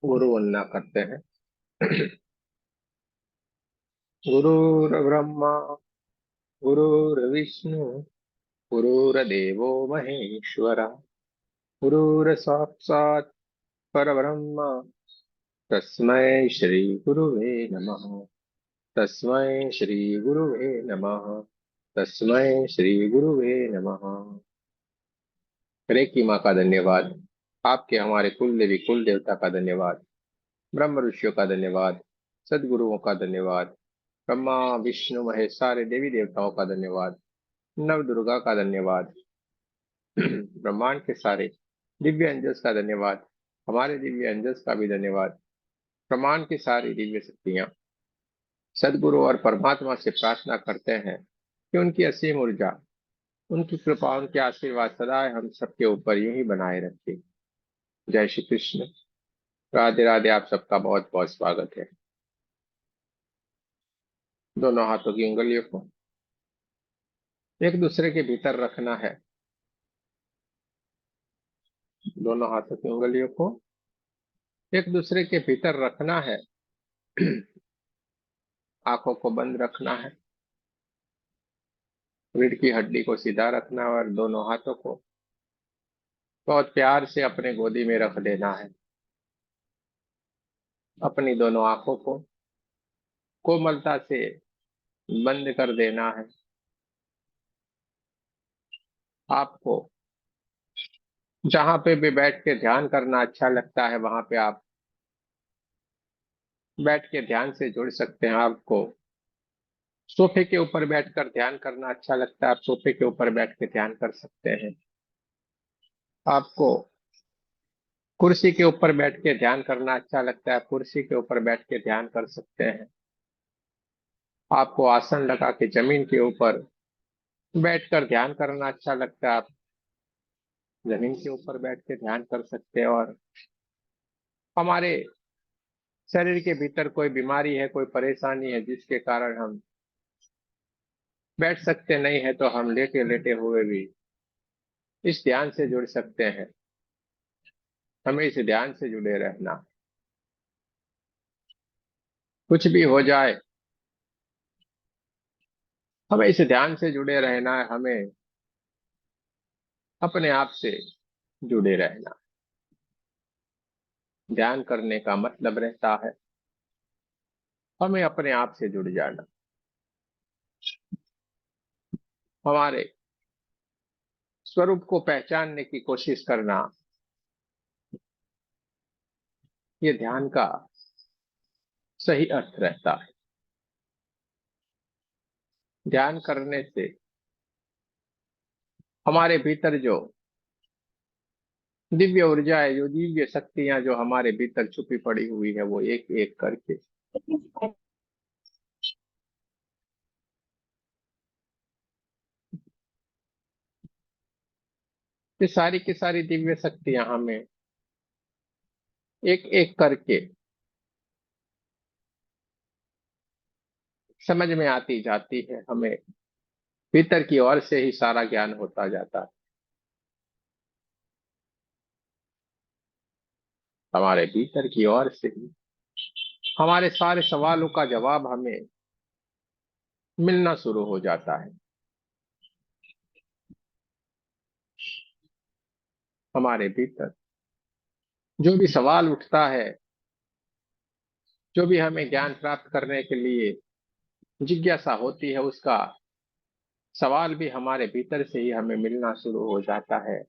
गुरु वंदना करते हैं। गुरुर्ब्रह्मा गुरुर्विष्णु गुरुर्देवो महेश्वर गुरुर्साक्षात् परब्रह्म तस्मै श्री गुरुवे नमः। तस्मै श्री गुरुवे नमः। तस्मै श्री गुरुवे नमः। हरे की माँ का धन्यवाद। आपके हमारे कुल देवी कुल देवता का धन्यवाद। ब्रह्म ऋषियों का धन्यवाद। सदगुरुओं का धन्यवाद। ब्रह्मा विष्णु महेश सारे देवी देवताओं का धन्यवाद। नव दुर्गा का धन्यवाद। ब्रह्मांड के सारे दिव्य अंजस का धन्यवाद। हमारे दिव्य अंजस का भी धन्यवाद। ब्रह्मांड की सारी दिव्य शक्तियां सदगुरु और परमात्मा से प्रार्थना करते हैं कि उनकी असीम ऊर्जा, उनकी कृपा, उनके आशीर्वाद सदा हम सबके ऊपर यूं ही बनाए रखे। जय श्री कृष्ण। राधे राधे। आप सबका बहुत बहुत स्वागत है। दोनों हाथों की उंगलियों को एक दूसरे के भीतर रखना है। दोनों हाथों की उंगलियों को एक दूसरे के भीतर रखना है। आंखों को बंद रखना है। रीढ़ की हड्डी को सीधा रखना है और दोनों हाथों को बहुत प्यार से अपने गोदी में रख देना है। अपनी दोनों आंखों को कोमलता से बंद कर देना है। आपको जहां पे भी बैठ के ध्यान करना अच्छा लगता है वहां पे आप बैठ के ध्यान से जुड़ सकते हैं। आपको सोफे के ऊपर बैठकर ध्यान करना अच्छा लगता है, आप सोफे के ऊपर बैठ के ध्यान कर सकते हैं। आपको कुर्सी के ऊपर बैठ के ध्यान करना अच्छा लगता है, आप कुर्सी के ऊपर बैठ के ध्यान कर सकते हैं। आपको आसन लगा के जमीन के ऊपर बैठकर ध्यान करना अच्छा लगता है, आप जमीन के ऊपर बैठ के ध्यान कर सकते हैं। और हमारे शरीर के भीतर कोई बीमारी है, कोई परेशानी है जिसके कारण हम बैठ सकते नहीं है, तो हम लेटे लेटे हुए भी इस ध्यान से जुड़ सकते हैं। हमें इस ध्यान से जुड़े रहना। कुछ भी हो जाए हमें इस ध्यान से जुड़े रहना है। हमें अपने आप से जुड़े रहना। ध्यान करने का मतलब रहता है हमें अपने आप से जुड़ जाना, हमारे स्वरूप को पहचानने की कोशिश करना। ये ध्यान का सही अर्थ रहता है। ध्यान करने से हमारे भीतर जो दिव्य ऊर्जा है, जो दिव्य शक्तियां जो हमारे भीतर छुपी पड़ी हुई है, वो एक एक करके ये सारी की सारी दिव्य शक्तियां हमें एक एक करके समझ में आती जाती है। हमें भीतर की ओर से ही सारा ज्ञान होता जाता है। हमारे भीतर की ओर से ही हमारे सारे सवालों का जवाब हमें मिलना शुरू हो जाता है। हमारे भीतर जो भी सवाल उठता है, जो भी हमें ज्ञान प्राप्त करने के लिए जिज्ञासा होती है, उसका सवाल भी हमारे भीतर से ही हमें मिलना शुरू हो जाता है।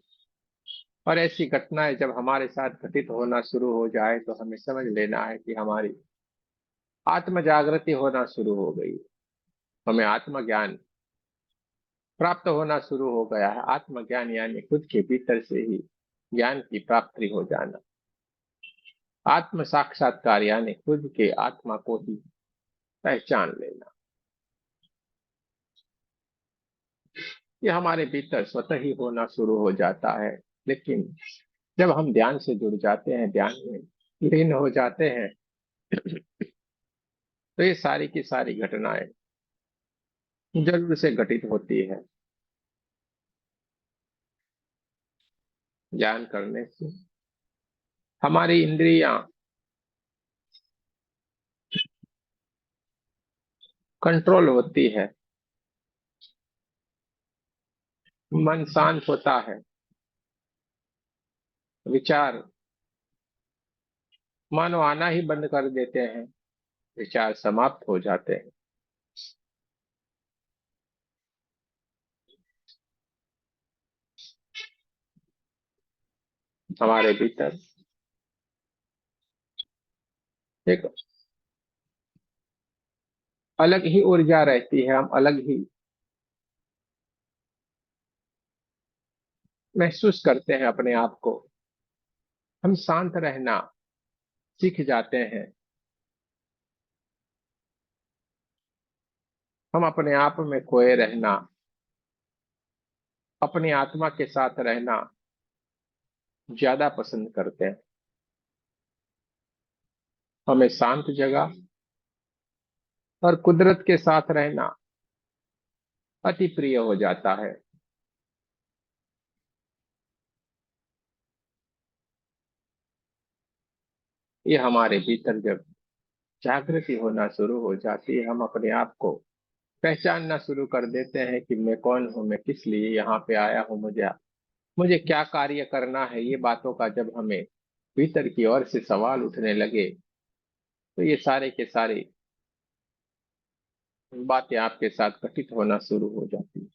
और ऐसी घटनाएं जब हमारे साथ घटित होना शुरू हो जाए तो हमें समझ लेना है कि हमारी आत्म जागृति होना शुरू हो गई। हमें आत्मज्ञान प्राप्त होना शुरू हो गया है। आत्मज्ञान यानी खुद के भीतर से ही ज्ञान की प्राप्ति हो जाना। आत्म साक्षात्कार यानी खुद के आत्मा को ही पहचान लेना। ये हमारे भीतर स्वतः ही होना शुरू हो जाता है। लेकिन जब हम ध्यान से जुड़ जाते हैं, ध्यान में लीन हो जाते हैं, तो ये सारी की सारी घटनाएं जरूर से घटित होती है। ध्यान करने से हमारी इंद्रियां कंट्रोल होती है, मन शांत होता है, विचार मानो आना ही बंद कर देते हैं, विचार समाप्त हो जाते हैं हमारे भीतर। एक अलग ही ऊर्जा रहती है, हम अलग ही महसूस करते हैं अपने आप को। हम शांत रहना सीख जाते हैं, हम अपने आप में खोए रहना, अपनी आत्मा के साथ रहना ज्यादा पसंद करते हैं। हमें शांत जगह और कुदरत के साथ रहना अति प्रिय हो जाता है। ये हमारे भीतर जब जागृति होना शुरू हो जाती है, हम अपने आप को पहचानना शुरू कर देते हैं कि मैं कौन हूँ, मैं किस लिए यहाँ पे आया हूँ, मुझे मुझे क्या कार्य करना है। ये बातों का जब हमें भीतर की ओर से सवाल उठने लगे, तो ये सारे के सारे बातें आपके साथ घटित होना शुरू हो जाती है।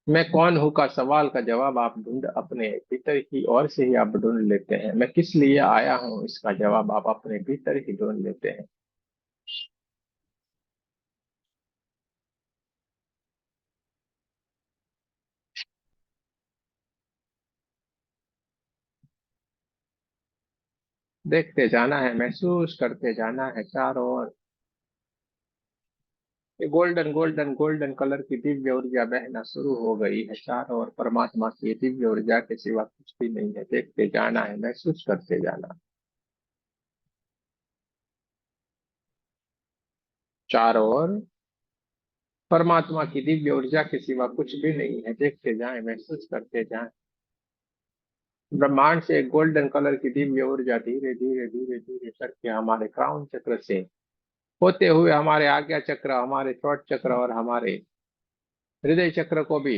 मैं कौन हूँ का सवाल का जवाब आप ढूंढ अपने भीतर की ओर से ही आप ढूंढ लेते हैं। मैं किस लिए आया हूँ, इसका जवाब आप अपने भीतर ही ढूंढ लेते हैं। देखते जाना है, महसूस करते जाना है चारों ओर। ये गोल्डन गोल्डन गोल्डन कलर की दिव्य ऊर्जा बहना शुरू हो गई है चारों ओर। परमात्मा की ये दिव्य ऊर्जा के सिवा कुछ भी नहीं है। देखते जाना है, महसूस करते जाना। चारों ओर परमात्मा की दिव्य ऊर्जा के सिवा कुछ भी नहीं है। देखते जाएं, महसूस करते जाएं। ब्रह्मांड से एक गोल्डन कलर की दिव्य ऊर्जा धीरे धीरे धीरे धीरे करके हमारे क्राउन चक्र से होते हुए हमारे आज्ञा चक्र, हमारे थ्रोट चक्र और हमारे हृदय चक्र को भी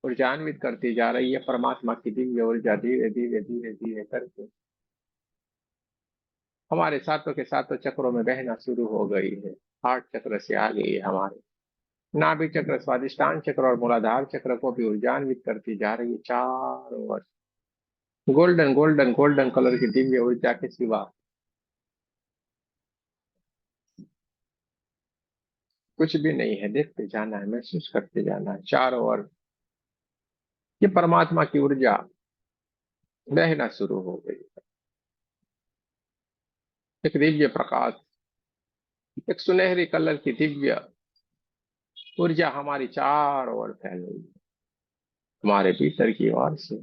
ऊर्जान्वित करती जा रही है। परमात्मा की दिव्य ऊर्जा धीरे धीरे धीरे धीरे करके हमारे सातों के सातों चक्रों में बहना शुरू हो गई है। हार्ट चक्र से आ गई है, हमारे नाभि चक्र, स्वादिष्टान चक्र और मूलाधार चक्र को भी ऊर्जान्वित करती जा रही है चारों ओर। गोल्डन गोल्डन गोल्डन कलर की दिव्य ऊर्जा के सिवा कुछ भी नहीं है। देखते जाना है, महसूस करते जाना है चारों ओर। ये परमात्मा की ऊर्जा बहना शुरू हो गई। एक दिव्य प्रकाश, एक सुनहरी कलर की दिव्य ऊर्जा हमारी चारों ओर फैल रही है। हमारे भीतर की ओर से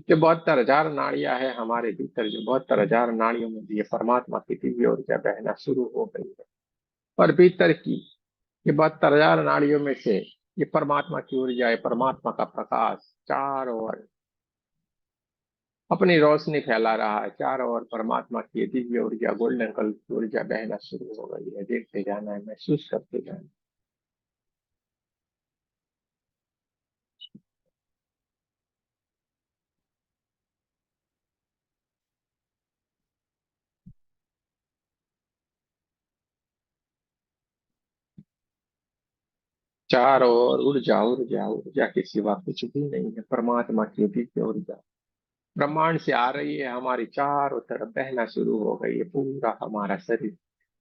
जो 72,000 नाड़ियां है हमारे भीतर, जो 72,000 नाड़ियों में भी ये परमात्मा की दिव्य ऊर्जा बहना शुरू हो गई है। और भीतर की ये 72,000 नाड़ियों में से ये परमात्मा की ऊर्जा, ये परमात्मा का प्रकाश चारों ओर अपनी रोशनी फैला रहा है। चारों ओर परमात्मा की ये दिव्य ऊर्जा, गोल्डन कलर की ऊर्जा बहना शुरू हो गई है। देखते जाना है, महसूस करते जाना। चारों ओर ऊर्जा ऊर्जा ऊर्जा के सिवा कुछ भी नहीं है। परमात्मा की दिव्य ऊर्जा ब्रह्मांड से आ रही है, हमारी चारों तरफ बहना शुरू हो गई है। पूरा हमारा शरीर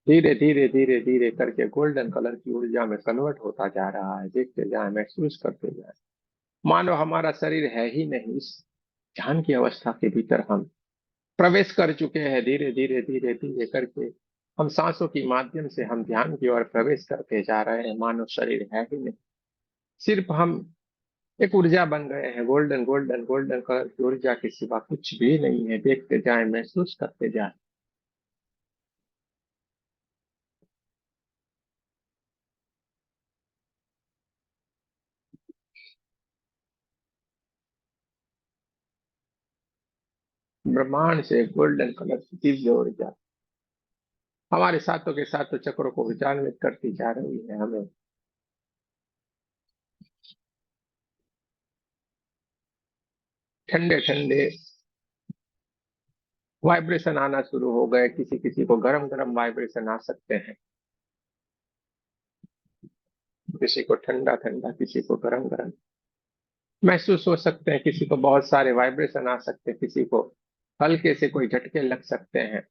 धीरे धीरे धीरे धीरे करके गोल्डन कलर की ऊर्जा में कन्वर्ट होता जा रहा है। देखते जाए, महसूस करते जाए। मानो हमारा शरीर है ही नहीं। इस ध्यान की अवस्था के भीतर हम प्रवेश कर चुके हैं। धीरे धीरे धीरे धीरे करके हम सांसों के माध्यम से हम ध्यान की ओर प्रवेश करते जा रहे हैं। मानो शरीर है ही नहीं, सिर्फ हम एक ऊर्जा बन गए हैं। गोल्डन गोल्डन गोल्डन कलर की ऊर्जा के सिवा कुछ भी नहीं है। देखते जाएं, महसूस करते जाएं। ब्रह्मांड से गोल्डन कलर की दिव्य ऊर्जा हमारे सातों के सातों चक्रों को विचालित करती जा रही है। हमें ठंडे ठंडे वाइब्रेशन आना शुरू हो गए। किसी किसी को गरम गरम वाइब्रेशन आ सकते हैं, किसी को ठंडा ठंडा, किसी को गरम गरम महसूस हो सकते हैं, किसी को बहुत सारे वाइब्रेशन आ सकते हैं, किसी को हल्के से कोई झटके लग सकते हैं।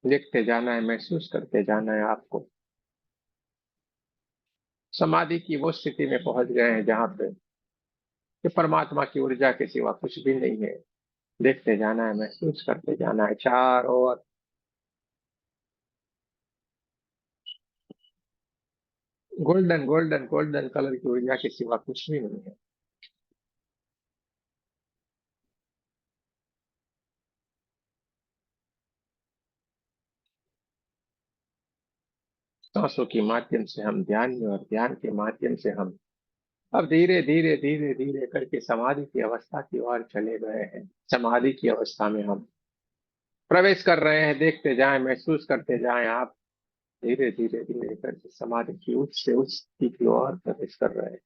देखते जाना है, महसूस करते जाना है आपको। समाधि की वो स्थिति में पहुंच गए हैं जहां पे कि परमात्मा की ऊर्जा के सिवा कुछ भी नहीं है। देखते जाना है, महसूस करते जाना है। चारों ओर गोल्डन गोल्डन गोल्डन कलर की ऊर्जा के सिवा कुछ भी नहीं है। सांसों के माध्यम से हम ध्यान में, और ध्यान के माध्यम से हम अब धीरे धीरे धीरे धीरे करके समाधि की अवस्था की ओर चले गए हैं। समाधि की अवस्था में हम प्रवेश कर रहे हैं। देखते जाएं, महसूस करते जाएं आप। धीरे धीरे धीरे करके समाधि की उच्च से उच्च स्थिति की ओर प्रवेश कर रहे हैं।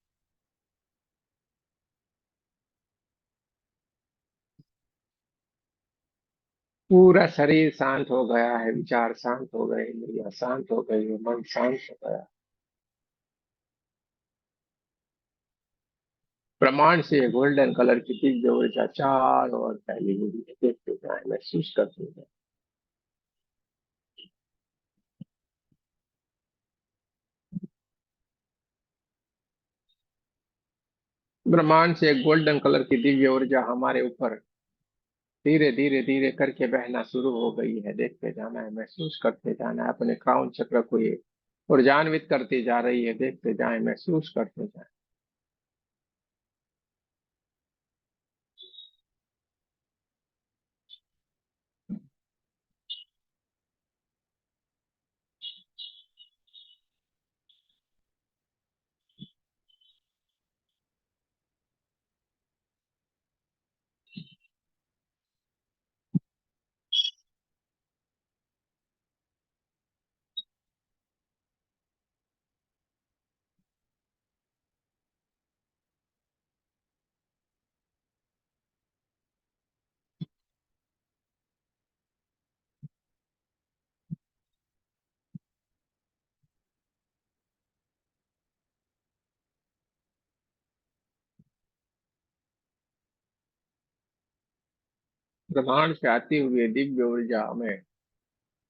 पूरा शरीर शांत हो गया है, विचार शांत हो गए, इंद्रियां शांत हो गई है, मन शांत हो गया। ब्रह्मांड से गोल्डन कलर की दिव्य ऊर्जा चारों ओर फैली हुई है। देखते जाए, महसूस करते जाए। ब्रह्मांड से गोल्डन कलर की दिव्य ऊर्जा हमारे ऊपर धीरे धीरे धीरे करके बहना शुरू हो गई है। देखते जाना है, महसूस करते जाना है। अपने क्राउन चक्र को ये ऊर्जान्वित करती जा रही है। देखते जाए, महसूस करते जाए। ब्रह्मांड से आती हुई दिव्य ऊर्जा हमें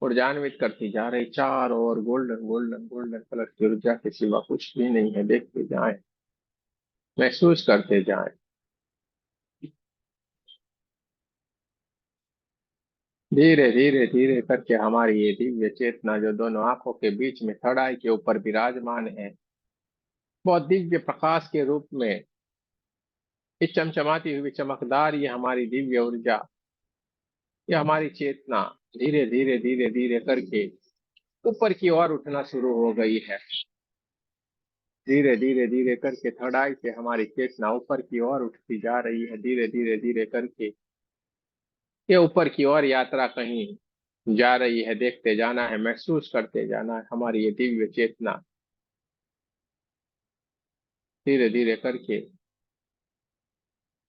ऊर्जान्वित करती जा रही। चारों ओर गोल्डन गोल्डन गोल्डन कलर की ऊर्जा के सिवा कुछ भी नहीं है। देखते जाए, महसूस करते जाए। धीरे धीरे धीरे करके हमारी ये दिव्य चेतना जो दोनों आंखों के बीच में थर्ड आई के ऊपर विराजमान है, बहुत दिव्य प्रकाश के रूप में इस चमचमाती हुई चमकदार ये हमारी दिव्य ऊर्जा, ये हमारी चेतना धीरे धीरे धीरे धीरे करके ऊपर की ओर उठना शुरू हो गई है। धीरे धीरे धीरे करके थर्ड आई से हमारी चेतना ऊपर की ओर उठती जा रही है। धीरे धीरे धीरे करके ये ऊपर की ओर यात्रा कहीं जा रही है। देखते जाना है, महसूस करते जाना है। हमारी ये दिव्य चेतना धीरे धीरे करके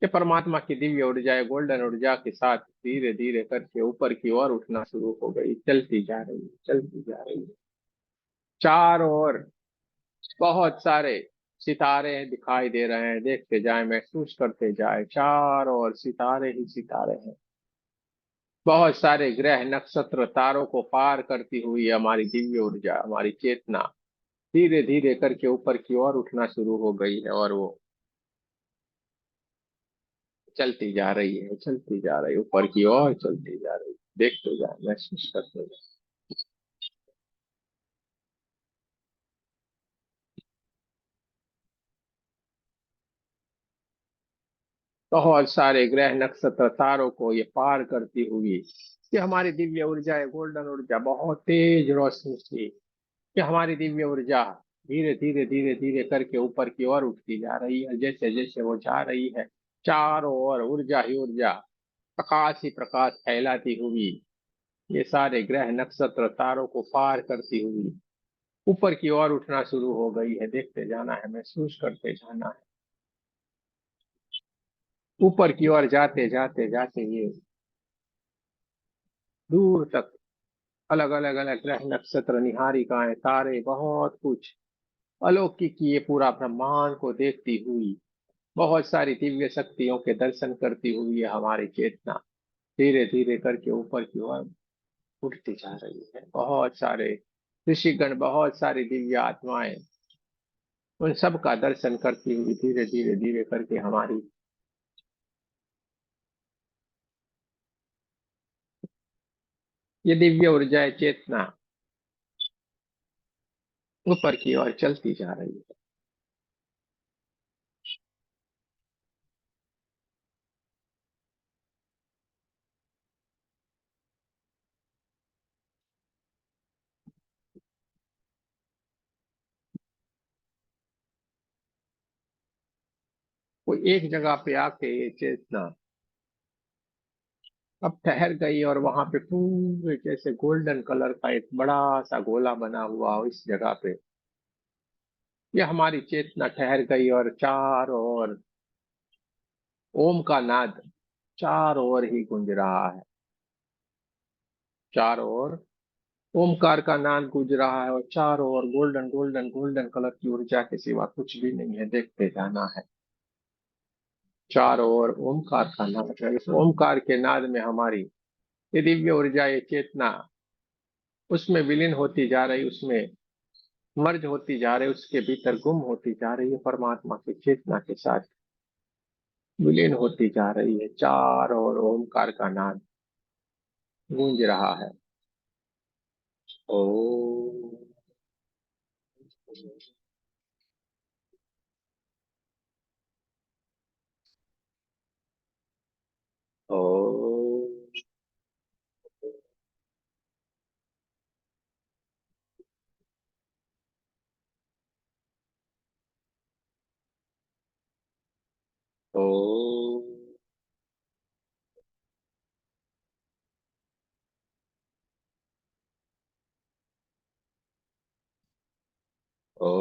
ये परमात्मा की दिव्य ऊर्जा, गोल्डन ऊर्जा के साथ धीरे धीरे करके ऊपर की ओर उठना शुरू हो गई। चलती जा रही है, चलती जा रही है। चारों ओर बहुत सारे सितारे दिखाई दे रहे हैं। देखते जाए, महसूस करते जाए। चारों ओर सितारे ही सितारे हैं। बहुत सारे ग्रह नक्षत्र तारों को पार करती हुई हमारी दिव्य ऊर्जा, हमारी चेतना धीरे धीरे करके ऊपर की ओर उठना शुरू हो गई है। और वो चलती जा रही है, चलती जा रही है, ऊपर की ओर चलती जा रही है। देखते जाए, महसूस करते जाए। बहुत सारे ग्रह नक्षत्र तारों को ये पार करती हुई ये हमारी दिव्य ऊर्जा है, गोल्डन ऊर्जा, बहुत तेज रोशनी से ये हमारी दिव्य ऊर्जा धीरे धीरे धीरे धीरे करके ऊपर की ओर उठती जा रही है। जैसे जैसे वो जा रही है, चारों ओर ऊर्जा ही ऊर्जा, प्रकाश ही प्रकाश फैलाती हुई, ये सारे ग्रह नक्षत्र तारों को पार करती हुई ऊपर की ओर उठना शुरू हो गई है। देखते जाना है, महसूस करते जाना है। ऊपर की ओर जाते जाते जाते ये दूर तक अलग अलग अलग ग्रह नक्षत्र निहारिकाएं तारे बहुत कुछ अलौकिक ये पूरा ब्रह्मांड को देखती हुई बहुत सारी दिव्य शक्तियों के दर्शन करती हुई ये हमारी चेतना धीरे धीरे करके ऊपर की ओर उठती जा रही है। बहुत सारे ऋषिगण, बहुत सारी दिव्य आत्माएं उन सब का दर्शन करती हुई धीरे धीरे धीरे करके हमारी ये दिव्य ऊर्जा चेतना ऊपर की ओर चलती जा रही है। वो एक जगह पे आके ये चेतना अब ठहर गई और वहां पे पूरे जैसे गोल्डन कलर का एक बड़ा सा गोला बना हुआ हो इस जगह पे ये हमारी चेतना ठहर गई और चारों ओर ओम का नाद चारों ओर ही गूंज रहा है। चारों ओर ओमकार का नाद गूंज रहा है और चारों ओर गोल्डन गोल्डन गोल्डन कलर की ऊर्जा के सिवा कुछ भी नहीं है। देखते जाना है। चारों ओर ओमकार का नाद है। इस ओमकार के नाद में हमारी ये दिव्य ऊर्जा ये चेतना उसमें विलीन होती जा रही, उसमें मर्ज होती जा रही, उसके भीतर गुम होती जा रही है, परमात्मा की चेतना के साथ विलीन होती जा रही है। चारों ओर ओमकार का नाद गूंज रहा है। ओ ओ ओ ओ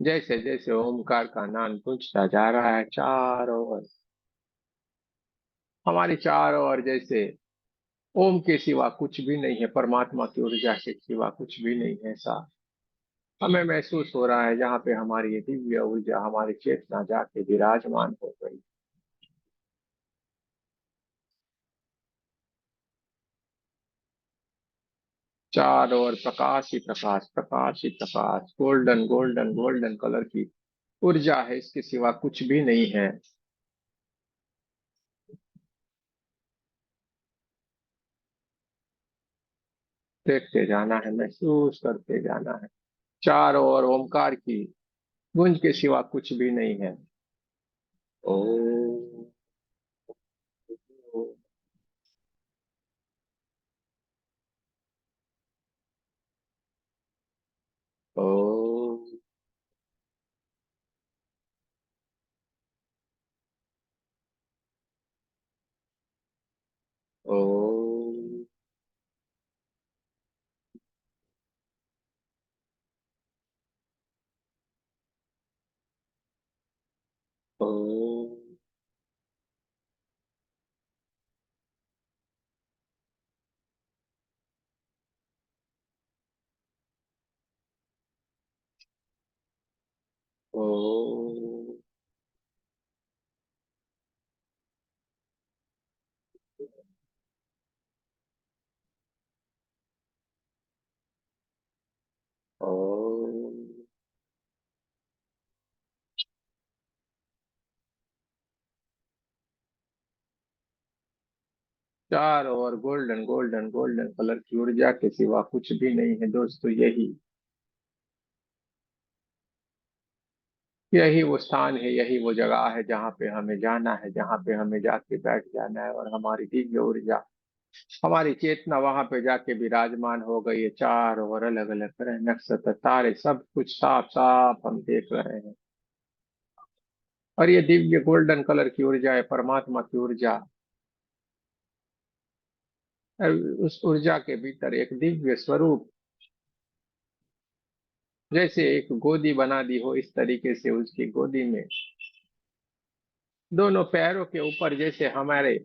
जैसे जैसे ओमकार का नाद गूंजता जा रहा है चारों ओर, हमारे चारों ओर जैसे ओम के सिवा कुछ भी नहीं है, परमात्मा की ऊर्जा के सिवा कुछ भी नहीं है। ऐसा हमें महसूस हो रहा है जहाँ पे हमारी ये दिव्य ऊर्जा हमारी चेतना जाके विराजमान हो गई। चारों ओर प्रकाश ही प्रकाश, प्रकाश ही प्रकाश, गोल्डन गोल्डन गोल्डन कलर की ऊर्जा है, इसके सिवा कुछ भी नहीं है। देखते जाना है, महसूस करते जाना है। चारों ओर ओमकार की गूंज के सिवा कुछ भी नहीं है। ओ ओ ओ ओ ओ ओ चारों ओर गोल्डन गोल्डन गोल्डन कलर की ऊर्जा के सिवा कुछ भी नहीं है दोस्तों। यही यही वो स्थान है, यही वो जगह है जहाँ पे हमें जाना है, जहाँ पे हमें जाके बैठ जाना है और हमारी दिव्य ऊर्जा हमारी चेतना वहां पे जाके विराजमान हो गई है। चारों ओर अलग अलग ग्रह नक्षत्र तारे सब कुछ साफ साफ हम देख रहे हैं। और ये दिव्य गोल्डन कलर की ऊर्जा है, परमात्मा की ऊर्जा। और उस ऊर्जा के भीतर एक दिव्य स्वरूप, जैसे एक गोदी बना दी हो इस तरीके से उसकी गोदी में दोनों पैरों के ऊपर जैसे हमारे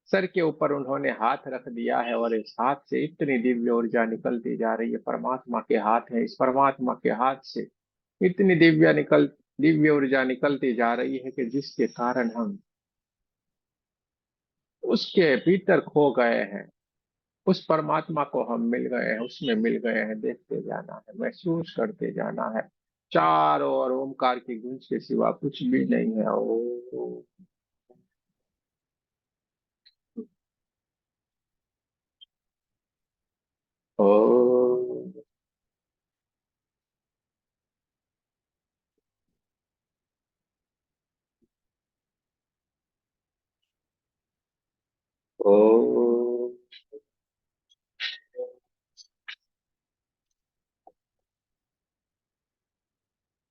सर के ऊपर उन्होंने हाथ रख दिया है, और इस हाथ से इतनी दिव्य ऊर्जा निकलती जा रही है। परमात्मा के हाथ है, इस परमात्मा के हाथ से इतनी दिव्य ऊर्जा निकलती जा रही है कि जिसके कारण हम उसके भीतर खो गए हैं। उस परमात्मा को हम मिल गए हैं, उसमें मिल गए हैं। देखते जाना है, महसूस करते जाना है। चारों ओर ओमकार की गूंज के सिवा कुछ भी नहीं है। ओ ओ ओ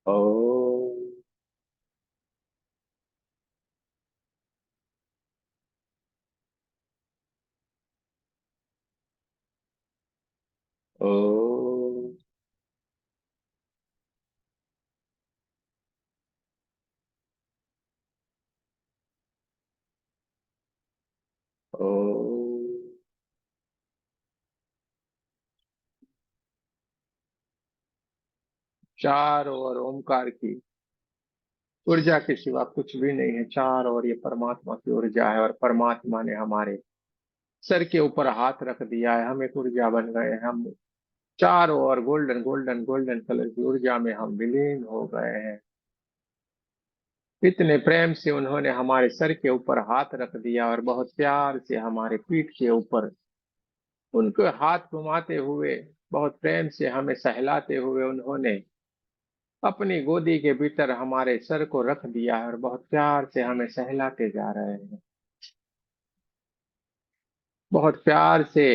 ओ ओ ओ चारों ओर ओमकार की ऊर्जा के सिवा कुछ भी नहीं है। चारों ओर ये परमात्मा की ऊर्जा है, और परमात्मा ने हमारे सर के ऊपर हाथ रख दिया है। हम एक ऊर्जा बन गए हैं। हम चारों ओर गोल्डन गोल्डन गोल्डन कलर की ऊर्जा में हम विलीन हो गए हैं। इतने प्रेम से उन्होंने हमारे सर के ऊपर हाथ रख दिया, और बहुत प्यार से हमारे पीठ के ऊपर उनके हाथ घुमाते हुए, बहुत प्रेम से हमें सहलाते हुए उन्होंने अपनी गोदी के भीतर हमारे सर को रख दिया है, और बहुत प्यार से हमें सहलाते जा रहे हैं। बहुत प्यार से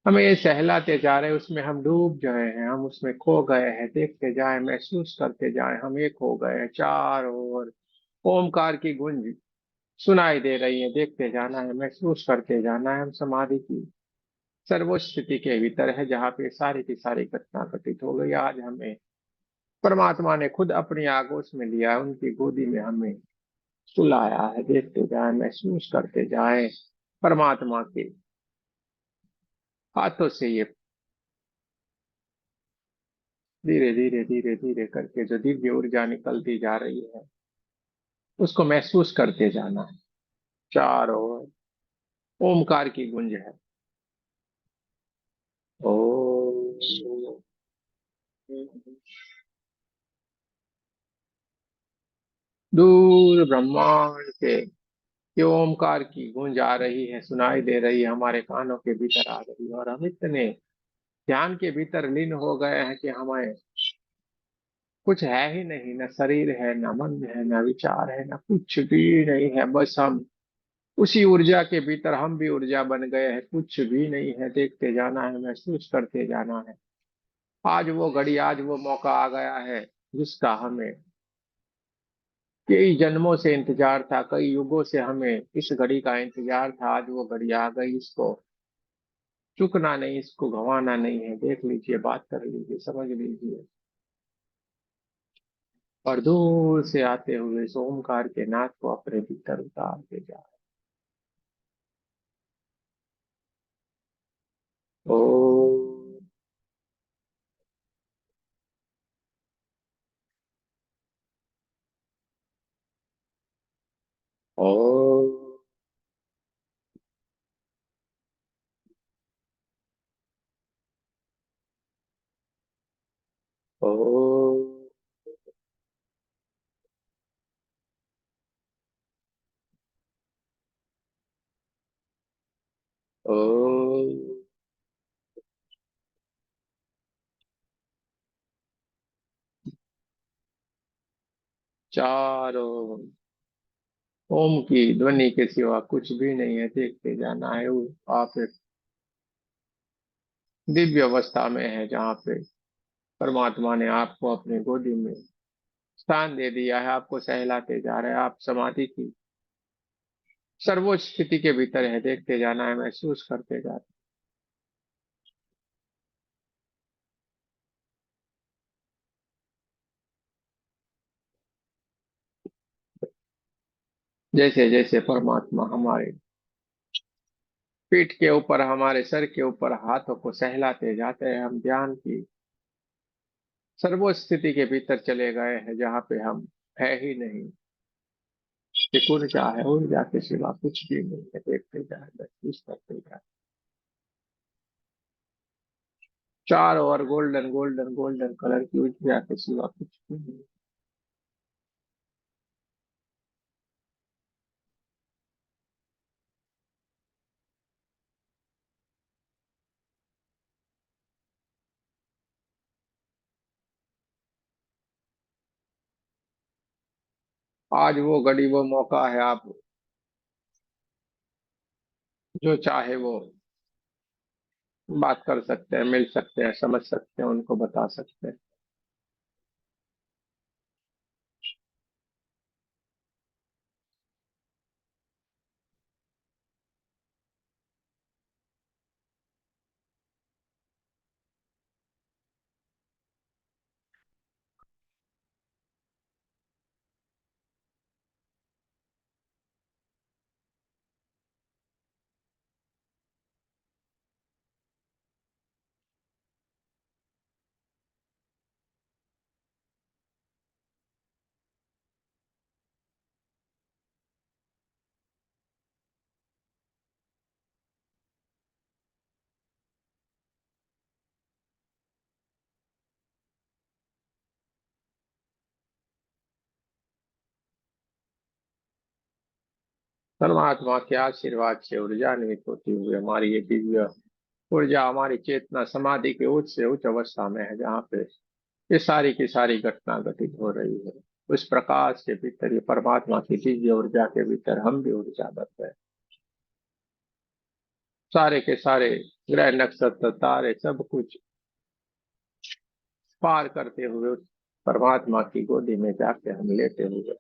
हमें ये सहलाते जा रहे हैं। उसमें हम डूब गए हैं, हम उसमें खो गए हैं। देखते जाए, महसूस करते जाए, हम एक हो गए हैं। चारों ओर ओमकार की गूंज सुनाई दे रही है। देखते जाना है, महसूस करते जाना है। हम समाधि की सर्वोच्च स्थिति के भीतर है, जहाँ पे सारी की सारी घटना घटित हो गई। आज हमें परमात्मा ने खुद अपनी आगोश में लिया, उनकी गोदी में हमें सुलाया है। देखते जाए, महसूस करते जाए, परमात्मा के हाथों से ये धीरे धीरे धीरे धीरे करके जो दिव्य ऊर्जा निकलती जा रही है, उसको महसूस करते जाना है। चारों ओर ओमकार की गूंज है। ओ दूर ब्रह्मांड के ये ओमकार की गूंज आ रही है, सुनाई दे रही है, हमारे कानों के भीतर आ रही है। और हम इतने ध्यान के भीतर लीन हो गए हैं कि हमें कुछ है ही नहीं। न शरीर है, न मन है, न विचार है, न कुछ भी नहीं है। बस हम उसी ऊर्जा के भीतर, हम भी ऊर्जा बन गए हैं। कुछ भी नहीं है। देखते जाना है, महसूस करते जाना है। आज वो घड़ी, आज वो मौका आ गया है, जिसका हमें कई जन्मों से इंतजार था। कई युगों से हमें इस घड़ी का इंतजार था। आज वो घड़ी आ गई, इसको चुकना नहीं, इसको गंवाना नहीं है। देख लीजिए, बात कर लीजिए, समझ लीजिए। और दूर से आते हुए इस ओमकार के नाद को अपने भीतर उतारते जा। ओ ओ ओ ओ चारों ओम की ध्वनि के सिवा कुछ भी नहीं है, देखते जाना है। आप एक दिव्य अवस्था में है जहाँ पे परमात्मा ने आपको अपनी गोदी में स्थान दे दिया है, आपको सहलाते जा रहे हैं। आप समाधि की सर्वोच्च स्थिति के भीतर है, देखते जाना है, महसूस करते जाना है। जैसे जैसे परमात्मा हमारे पीठ के ऊपर, हमारे सर के ऊपर हाथों को सहलाते जाते हैं, हम ध्यान की सर्वोच्च स्थिति के भीतर चले गए हैं, जहाँ पे हम है ही नहीं। एक ऊर्जा है, ऊर्जा के सिवा कुछ भी नहीं है, देखते जाए, महसूस करते जाए। चारों ओर गोल्डन गोल्डन गोल्डन कलर की ऊर्जा के सिवा कुछ भी नहीं। आज वो घड़ी, वो मौका है, आप जो चाहे वो बात कर सकते हैं, मिल सकते हैं, समझ सकते हैं, उनको बता सकते हैं। परमात्मा के आशीर्वाद से ऊर्जान्वित होती हुई हमारी ये दिव्य ऊर्जा, हमारी चेतना समाधि के उच्च से उच्च अवस्था में है, जहाँ पे ये सारी की सारी घटना घटित हो रही है। उस प्रकाश के भीतर, ये परमात्मा की दिव्य ऊर्जा के भीतर हम भी ऊर्जा बन हैं। सारे के सारे ग्रह नक्षत्र तारे सब कुछ पार करते हुए उस परमात्मा की गोदी में जाके हम लेटे हुए।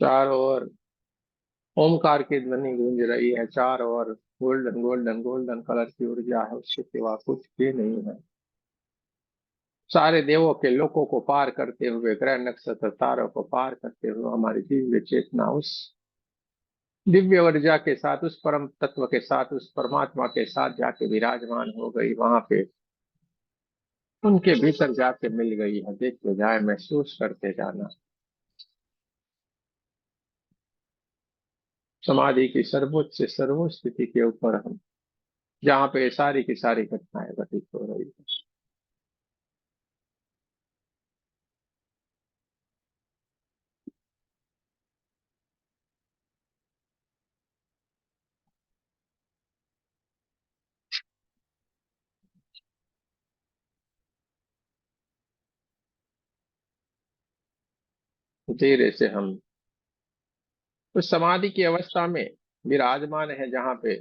चारों ओर ओमकार की ध्वनि गूंज रही है, चारों ओर गोल्डन गोल्डन गोल्डन कलर की ऊर्जा है, उसके सिवा कुछ भी नहीं है। सारे देवों के लोकों को पार करते हुए, ग्रह नक्षत्र तारों को पार करते हुए हमारी दिव्य चेतना उस दिव्य ऊर्जा के साथ, उस परम तत्व के साथ, उस परमात्मा के साथ जाके विराजमान हो गई, वहां पे उनके भीतर जाके मिल गई है। देखते जाए, महसूस करते जाना। समाधि की सर्वोच्च से सर्वोच्च स्थिति के ऊपर हम, जहाँ पे सारी की सारी घटनाएं घटित हो रही है। धीरे से हम उस समाधि की अवस्था में विराजमान है, जहाँ पे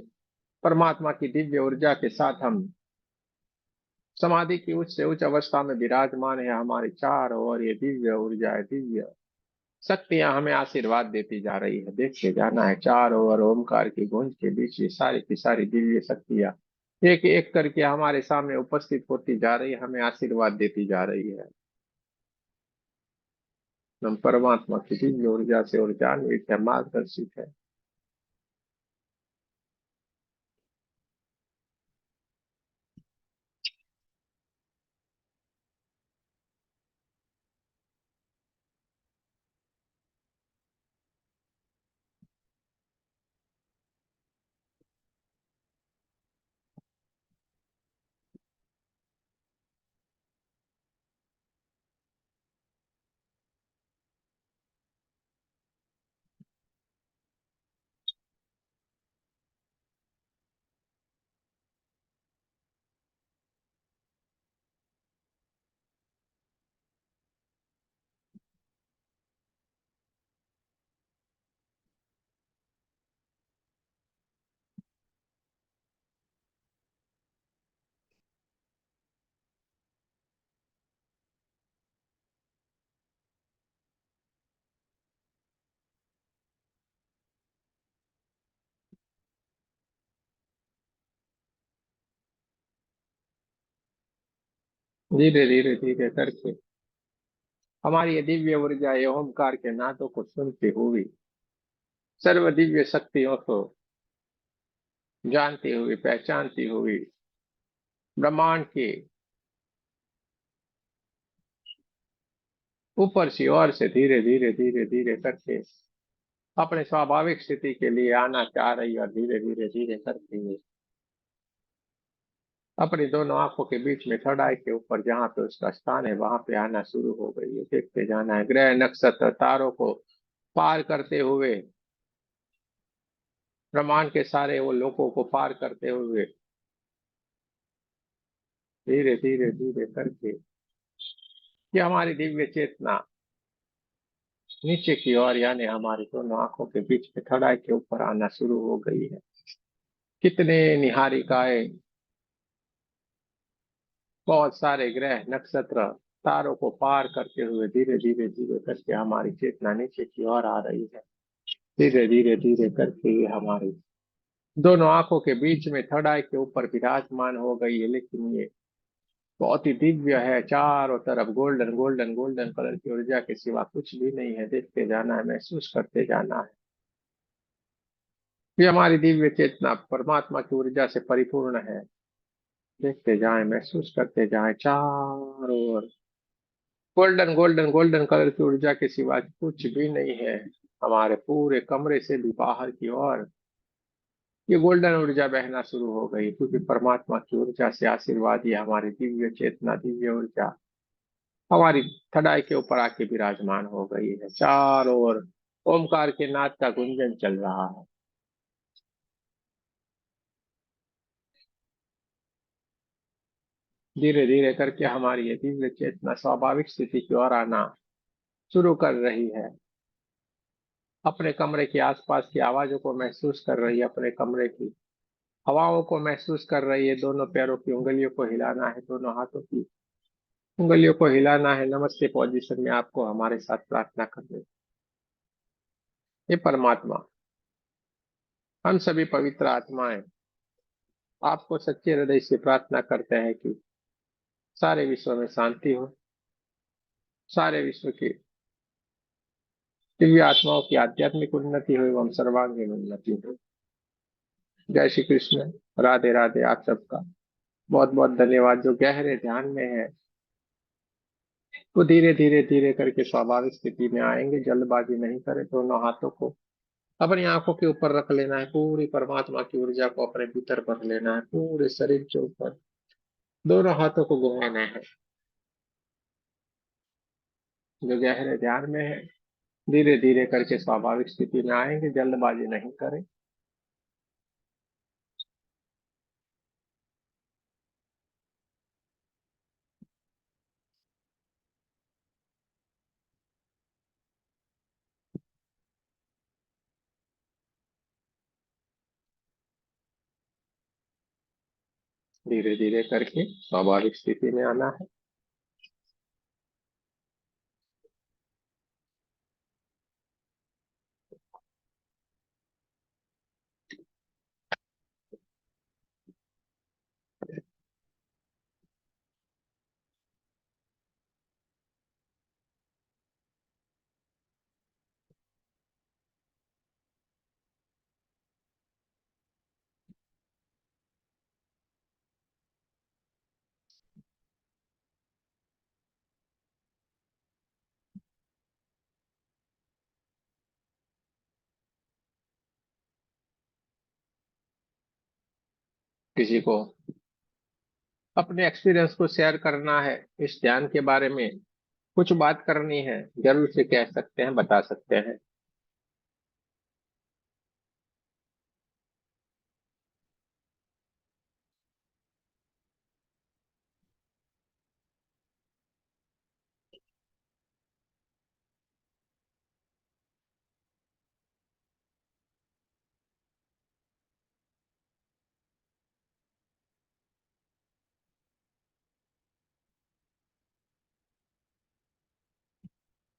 परमात्मा की दिव्य ऊर्जा के साथ हम समाधि की उच्च से उच्च अवस्था में विराजमान है। हमारे चारों ओर ये दिव्य ऊर्जा है, दिव्य शक्तियां हमें आशीर्वाद देती जा रही है। देखते जाना है, चारों ओर ओमकार की गूंज के बीच ये सारी की सारी दिव्य शक्तियां एक एक करके हमारे सामने उपस्थित होती जा रही है, हमें आशीर्वाद देती जा रही है। हम परमात्मा की दिव्य ऊर्जा से ऊर्जान्वित है, मार्गदर्शित है। धीरे धीरे धीरे करके हमारी ये दिव्य ऊर्जा ये ओमकार के नादों को सुनती हुई सर्व दिव्य शक्तियों को जानती हुई, पहचानती हुई, ब्रह्मांड के ऊपर से और से धीरे धीरे धीरे धीरे करके अपने स्वाभाविक स्थिति के लिए आना चाह रही है, और धीरे धीरे धीरे करके अपनी दोनों आंखों के बीच में थर्ड आई के ऊपर जहां पे उसका स्थान है वहां पे आना शुरू हो गई है। देखते जाना है, ग्रह नक्षत्र तारों को पार करते हुए, ब्रह्मांड के सारे वो लोगों को पार करते हुए धीरे धीरे धीरे करके ये हमारी दिव्य चेतना नीचे की ओर, यानी हमारी दोनों आंखों के बीच में थर्ड आई के ऊपर आना शुरू हो गई है। कितने निहारिकाएं, बहुत सारे ग्रह नक्षत्र तारों को पार करते हुए धीरे धीरे धीरे करके हमारी चेतना नीचे की ओर आ रही है। धीरे धीरे धीरे करके ये हमारी दोनों आंखों के बीच में थर्ड आई के ऊपर विराजमान हो गई है। लेकिन ये बहुत ही दिव्य है, चारों तरफ गोल्डन गोल्डन गोल्डन कलर की ऊर्जा के सिवा कुछ भी नहीं है। देखते जाना है, महसूस करते जाना है। ये हमारी दिव्य चेतना परमात्मा की ऊर्जा से परिपूर्ण है। देखते जाएं, महसूस करते जाएं, चारों ओर गोल्डन गोल्डन गोल्डन कलर की ऊर्जा के सिवा कुछ भी नहीं है। हमारे पूरे कमरे से भी बाहर की ओर ये गोल्डन ऊर्जा बहना शुरू हो गई, क्योंकि परमात्मा की ऊर्जा से आशीर्वाद ये हमारी दिव्य चेतना दिव्य ऊर्जा हमारी थडाई के ऊपर आके विराजमान हो गई है। चारों ओर ओमकार के नाद का गुंजन चल रहा है। धीरे धीरे करके हमारी ये दिव्य चेतना स्वाभाविक स्थिति की ओर आना शुरू कर रही है। अपने कमरे के आसपास की आवाजों को महसूस कर रही है, अपने कमरे की हवाओं को महसूस कर रही है। दोनों पैरों की उंगलियों को हिलाना है, दोनों हाथों की उंगलियों को हिलाना है। नमस्ते पोजीशन में आपको हमारे साथ प्रार्थना करनी। ये परमात्मा, हम सभी पवित्र आत्माएं आपको सच्चे हृदय से प्रार्थना करते हैं कि सारे विश्व में शांति हो, सारे विश्व की दिव्य आत्माओं की आध्यात्मिक उन्नति हो एवं सर्वांगीण उन्नति हो। जय श्री कृष्ण। राधे राधे। आप सबका बहुत बहुत धन्यवाद। जो गहरे ध्यान में है वो धीरे धीरे धीरे करके स्वाभाविक स्थिति में आएंगे। जल्दबाजी नहीं करें। दोनों हाथों को अपनी आंखों के ऊपर रख लेना है, पूरी परमात्मा की ऊर्जा को अपने भीतर भर लेना है, पूरे शरीर के ऊपर दोनों हाथों को घुमाना है। जो गहरे ध्यान में है धीरे धीरे करके स्वाभाविक स्थिति में आएंगे। जल्दबाजी नहीं करें। धीरे धीरे करके स्वाभाविक स्थिति में आना है। किसी को अपने एक्सपीरियंस को शेयर करना है, इस ध्यान के बारे में कुछ बात करनी है, जरूर से कह सकते हैं, बता सकते हैं।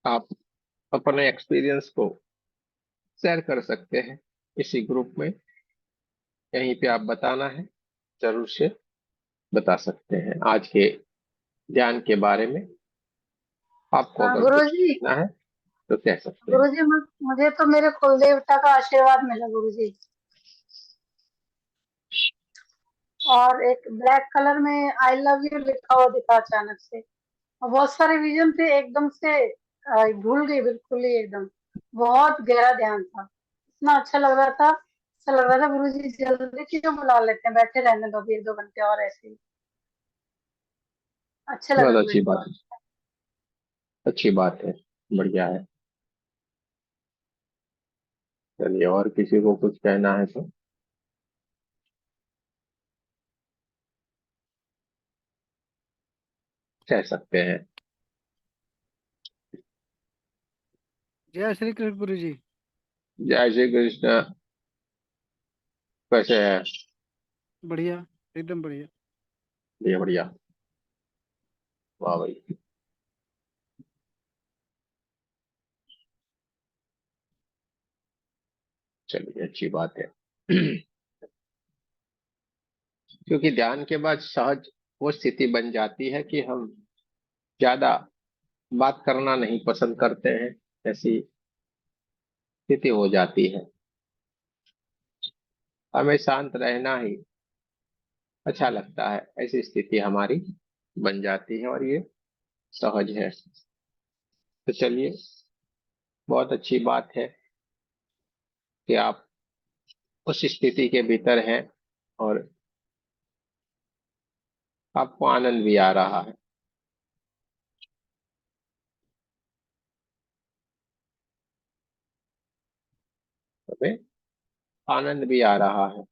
आप अपने एक्सपीरियंस को शेयर कर सकते हैं इसी ग्रुप में, यहीं पे आप बताना है, जरूर से बता सकते हैं आज के ध्यान के बारे में। आपको हाँ अगर कुछ गुरुजी। कहना है तो कह सकते हैं। गुरुजी मुझे तो मेरे कुल देवता का आशीर्वाद मिला गुरुजी। और एक ब्लैक कलर में आई लव यू लिखा हुआ दिखा अचानक से। और बहुत सारे विजन थे एकदम से। भूल गई बिल्कुल ही एकदम। बहुत गहरा ध्यान था। इतना अच्छा लग रहा था। ऐसा लग रहा था गुरुजी जल्दी क्यों बुला लेते हैं, बैठे रहने दो अभी 1-2 घंटे और ऐसे ही। अच्छे बहुत लगा अच्छी मेरे को। बात है, अच्छी बात है, बढ़िया है। चलिए, और किसी को कुछ कहना है तो कह सकते हैं। जय श्री कृष्ण गुरु जी। जय श्री कृष्ण। कैसे है? बढ़िया, एकदम बढ़िया। बढ़िया बढ़िया। वाह भाई। चलिए, अच्छी बात है। क्योंकि ध्यान के बाद सहज वो स्थिति बन जाती है कि हम ज्यादा बात करना नहीं पसंद करते हैं, ऐसी स्थिति हो जाती है। हमें शांत रहना ही अच्छा लगता है, ऐसी स्थिति हमारी बन जाती है, और ये सहज है। तो चलिए, बहुत अच्छी बात है कि आप उस स्थिति के भीतर हैं और आपको आनंद भी आ रहा है। हमें आनंद भी आ रहा है।